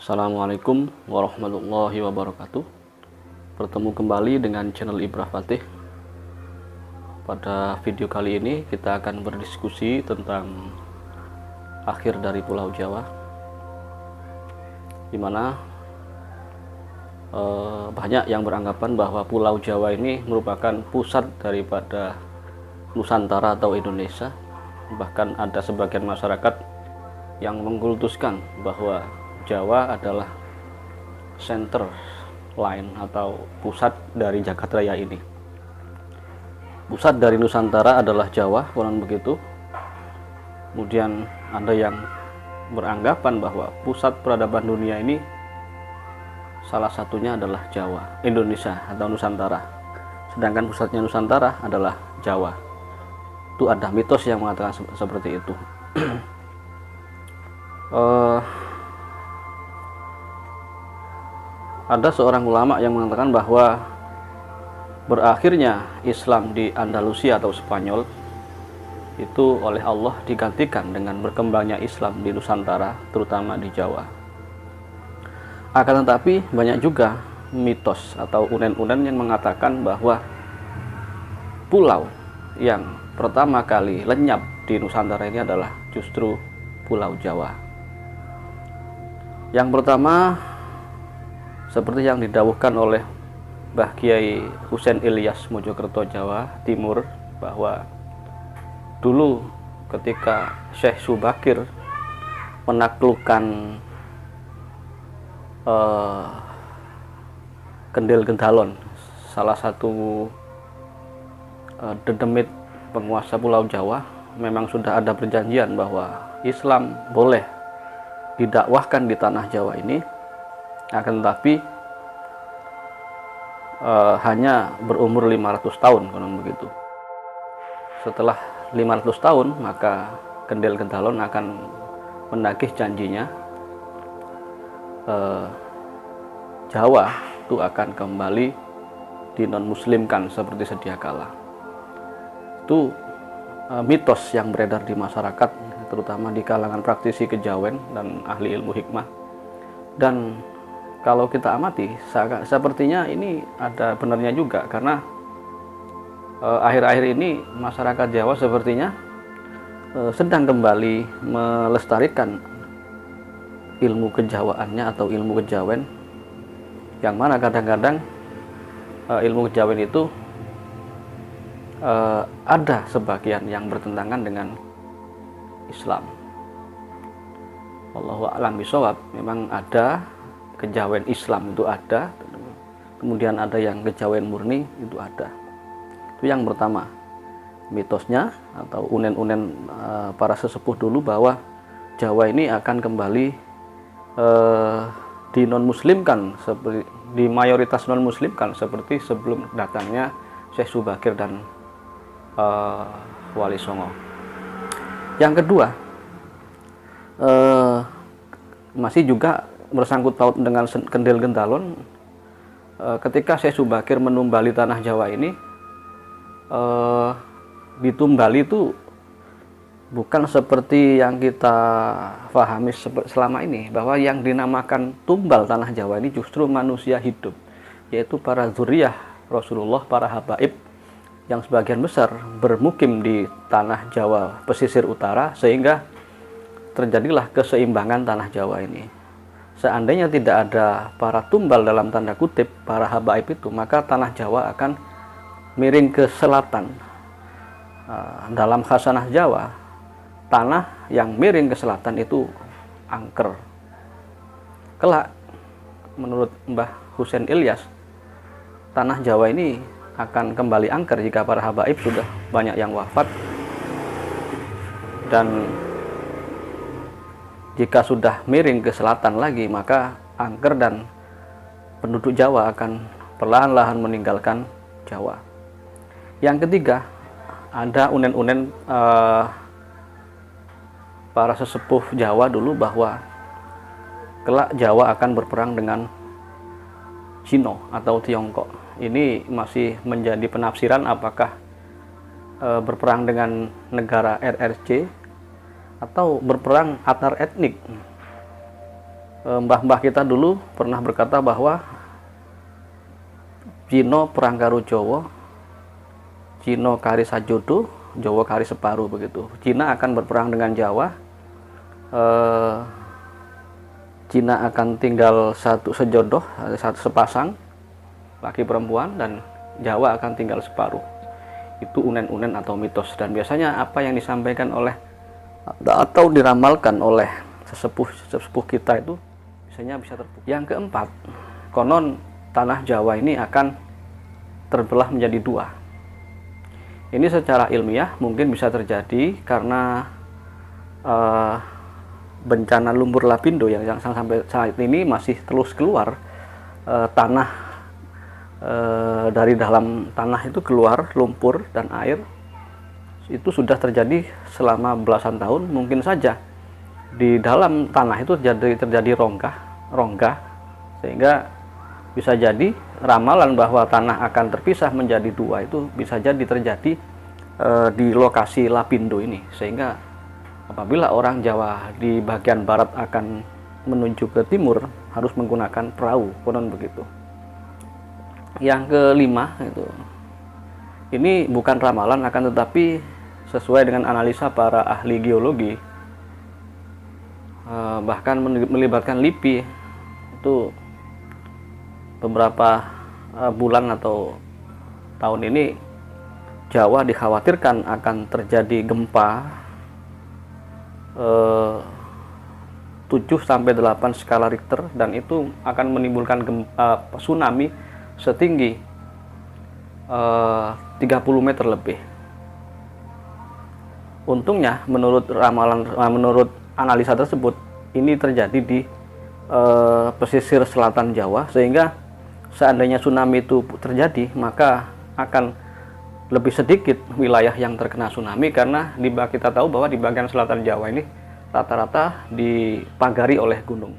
Assalamualaikum warahmatullahi wabarakatuh. Bertemu kembali dengan channel Ibrah Fatih. Pada video kali ini kita akan berdiskusi tentang akhir dari Pulau Jawa, di mana banyak yang beranggapan bahwa Pulau Jawa ini merupakan pusat daripada Nusantara atau Indonesia. Bahkan ada sebagian masyarakat yang mengkultuskan bahwa Jawa adalah center line atau pusat dari jagat raya ini. Pusat dari Nusantara adalah Jawa, kurang begitu. Kemudian ada yang beranggapan bahwa pusat peradaban dunia ini salah satunya adalah Jawa, Indonesia atau Nusantara. Sedangkan pusatnya Nusantara adalah Jawa. Itu ada mitos yang mengatakan seperti itu. Ada seorang ulama yang mengatakan bahwa berakhirnya Islam di Andalusia atau Spanyol itu oleh Allah digantikan dengan berkembangnya Islam di Nusantara, terutama di Jawa. Akan tetapi banyak juga mitos atau unen-unen yang mengatakan bahwa pulau yang pertama kali lenyap di Nusantara ini adalah justru Pulau Jawa. Yang pertama, seperti yang didawuhkan oleh Mbah Kiai Husain Ilyas Mojokerto, Jawa Timur, bahwa dulu ketika Syekh Subakir menaklukkan Kendil Gendalon, salah satu dedemit penguasa Pulau Jawa, memang sudah ada perjanjian bahwa Islam boleh didakwahkan di tanah Jawa ini, akan tetapi hanya berumur 500 tahun, konon begitu. Setelah 500 tahun, maka Kendil Gendalon akan menagih janjinya. Jawa itu akan kembali dinon-muslimkan seperti sedia kala. Itu mitos yang beredar di masyarakat, terutama di kalangan praktisi kejawen dan ahli ilmu hikmah. Dan kalau kita amati, sepertinya ini ada benarnya juga, karena akhir-akhir ini masyarakat Jawa sepertinya sedang kembali melestarikan ilmu kejawaannya atau ilmu kejawen, yang mana kadang-kadang ilmu kejawen itu ada sebagian yang bertentangan dengan Islam. Wallahu a'lam bishawab. Memang ada kejawen Islam, itu ada, kemudian ada yang kejawen murni, itu ada. Itu yang pertama, mitosnya atau unen-unen para sesepuh dulu bahwa Jawa ini akan kembali di non-muslimkan, seperti di mayoritas non-muslimkan seperti sebelum datangnya Syekh Subakir dan Wali Songo. Yang kedua, masih juga bersangkut paut dengan Kendil Gendalon. Ketika Syekh Subakir menumbali tanah Jawa ini, ditumbali itu bukan seperti yang kita pahami selama ini, bahwa yang dinamakan tumbal tanah Jawa ini justru manusia hidup, yaitu para zuriyah Rasulullah, para habaib yang sebagian besar bermukim di tanah Jawa pesisir utara, sehingga terjadilah keseimbangan tanah Jawa ini. Seandainya tidak ada para tumbal dalam tanda kutip, para habaib itu, maka tanah Jawa akan miring ke selatan. Dalam khasanah Jawa, tanah yang miring ke selatan itu angker. Kelak, menurut Mbah Husain Ilyas, tanah Jawa ini akan kembali angker jika para habaib sudah banyak yang wafat, dan jika sudah miring ke selatan lagi, maka angker dan penduduk Jawa akan perlahan-lahan meninggalkan Jawa. Yang ketiga, ada unen-unen para sesepuh Jawa dulu bahwa kelak Jawa akan berperang dengan Cina atau Tiongkok. Ini masih menjadi penafsiran, apakah berperang dengan negara RRC atau berperang antar etnik. Mbah-mbah kita dulu pernah berkata bahwa Cino perang karo Jawa, Cino kari sajodo, Jawa kari separuh begitu. Cina akan berperang dengan Jawa, Cina akan tinggal satu sejodoh, satu sepasang laki perempuan, dan Jawa akan tinggal separuh. Itu unen-unen atau mitos, dan biasanya apa yang disampaikan oleh atau diramalkan oleh sesepuh kita itu biasanya bisa terbukti. Yang keempat, konon tanah Jawa ini akan terbelah menjadi dua. Ini secara ilmiah mungkin bisa terjadi karena bencana lumpur lapindo yang sampai saat ini masih terus keluar. Tanah dari dalam tanah itu keluar lumpur dan air. Itu sudah terjadi selama belasan tahun. Mungkin saja di dalam tanah itu terjadi rongga, sehingga bisa jadi ramalan bahwa tanah akan terpisah menjadi dua itu bisa jadi terjadi di lokasi Lapindo ini, sehingga apabila orang Jawa di bagian barat akan menuju ke timur harus menggunakan perahu, konon begitu. Yang kelima itu, ini bukan ramalan, akan tetapi sesuai dengan analisa para ahli geologi, bahkan melibatkan LIPI. Itu beberapa bulan atau tahun ini Jawa dikhawatirkan akan terjadi gempa 7-8 skala Richter, dan itu akan menimbulkan tsunami setinggi 30 meter lebih. Untungnya menurut analisa tersebut ini terjadi di pesisir selatan Jawa, sehingga seandainya tsunami itu terjadi maka akan lebih sedikit wilayah yang terkena tsunami, karena kita tahu bahwa di bagian selatan Jawa ini rata-rata dipagari oleh gunung.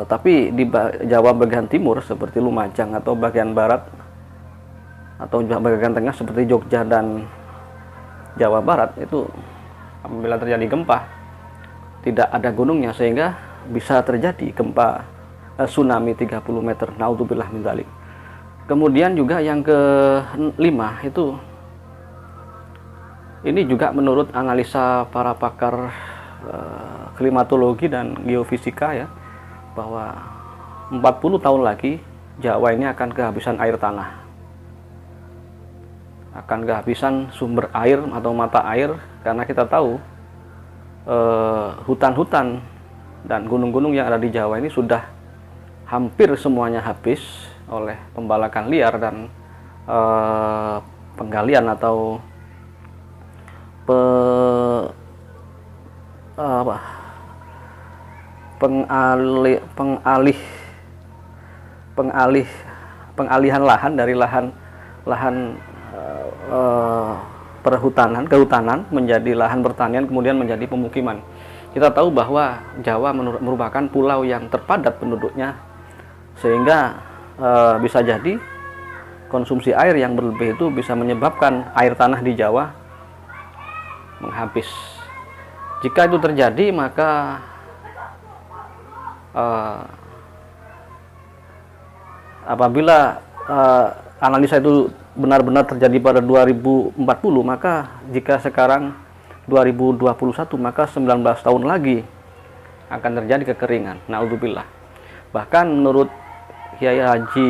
Tapi di Jawa bagian timur seperti Lumajang, atau bagian barat atau bagian tengah seperti Jogja dan Jawa Barat, itu apabila terjadi gempa tidak ada gunungnya, sehingga bisa terjadi gempa tsunami 30 meter. Naudzubillah min dzalik. Kemudian juga yang kelima itu, ini juga menurut analisa para pakar klimatologi dan geofisika ya, bahwa 40 tahun lagi Jawa ini akan kehabisan air tanah, akan kehabisan sumber air atau mata air, karena kita tahu hutan-hutan dan gunung-gunung yang ada di Jawa ini sudah hampir semuanya habis oleh pembalakan liar dan penggalian atau pengalihan lahan dari lahan perhutanan, kehutanan menjadi lahan pertanian, kemudian menjadi pemukiman. Kita tahu bahwa Jawa merupakan pulau yang terpadat penduduknya, sehingga bisa jadi konsumsi air yang berlebih itu bisa menyebabkan air tanah di Jawa menghabis. Jika itu terjadi, maka apabila analisa itu benar-benar terjadi pada 2040, maka jika sekarang 2021, maka 19 tahun lagi akan terjadi kekeringan. Naudzubillah. Bahkan menurut Kiai Haji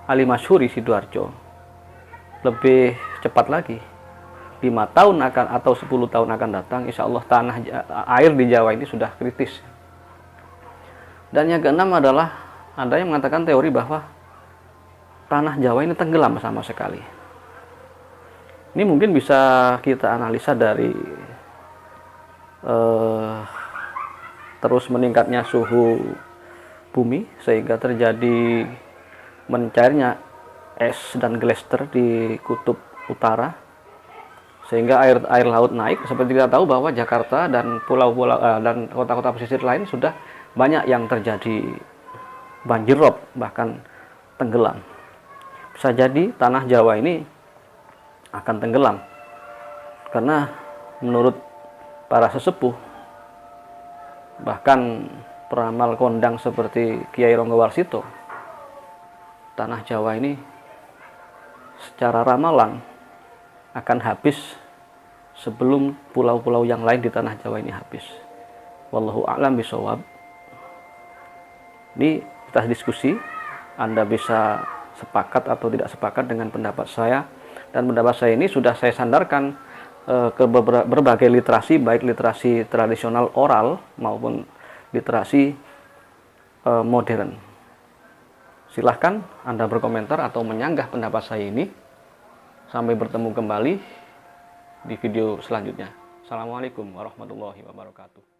Ali Masyhuri Sidoarjo, lebih cepat lagi, 5 tahun akan atau 10 tahun akan datang, insya Allah air di Jawa ini sudah kritis. Dan yang keenam adalah, ada yang mengatakan teori bahwa tanah Jawa ini tenggelam sama sekali. Ini mungkin bisa kita analisa dari terus meningkatnya suhu bumi, sehingga terjadi mencairnya es dan glasier di kutub utara, sehingga air laut naik. Seperti kita tahu bahwa Jakarta dan pulau-pulau dan kota-kota pesisir lain sudah banyak yang terjadi banjir rob, bahkan tenggelam. Bisa jadi tanah Jawa ini akan tenggelam, karena menurut para sesepuh Bahkan peramal kondang seperti Kiai Ronggo Warsito, tanah Jawa ini secara ramalan akan habis sebelum pulau-pulau yang lain di tanah Jawa ini habis. Wallahu a'lam bishawab. Ini kita diskusi, Anda bisa sepakat atau tidak sepakat dengan pendapat saya, dan pendapat saya ini sudah saya sandarkan ke berbagai literasi, baik literasi tradisional oral maupun literasi modern. Silahkan Anda berkomentar atau menyanggah pendapat saya ini. Sampai bertemu kembali di video selanjutnya. Assalamualaikum warahmatullahi wabarakatuh.